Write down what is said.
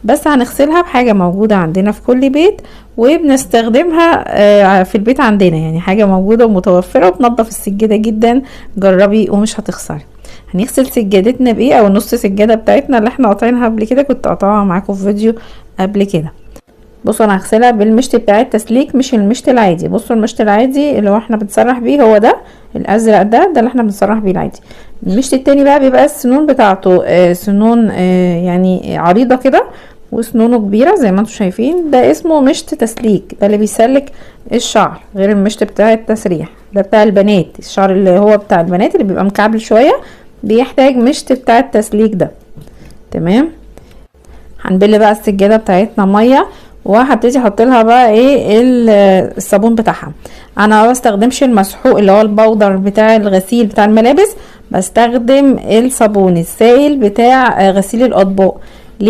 بس هنغسلها بحاجة موجودة عندنا في كل بيت وبنستخدمها في البيت عندنا، يعني حاجة موجودة ومتوفرة وبنضف السجادة جدا. جربي ومش هتخسري. هنغسل سجادتنا بايه، او نص سجادة بتاعتنا اللي احنا قاطعينها قبل كده، كنت قاطعها معاكم في فيديو قبل كده. بصوا انا هغسلها بالمشط بتاع التسليك مش المشط العادي. بصوا المشط العادي اللي هو احنا بنسرح بيه هو ده الازرق، ده اللي احنا بنسرح بيه العادي. المشط التاني بقى بيبقى السنون بتاعته سنون يعني عريضة كده وسنونه كبيرة زي ما انتم شايفين، ده اسمه مشط تسليك، ده اللي بيسلك الشعر، غير المشط بتاع التسريح ده بتاع البنات. الشعر اللي هو بتاع البنات اللي بيبقى مكعبل شوية بيحتاج مشط بتاع التسليك ده. تمام. هنبل بقى السجادة بتاعتنا مية وهبتدي احط لها بقى ايه الصابون بتاعها. انا ما بستخدمش المسحوق اللي هو البودر بتاع الغسيل بتاع الملابس، بستخدم الصابون السائل بتاع غسيل الاطباق.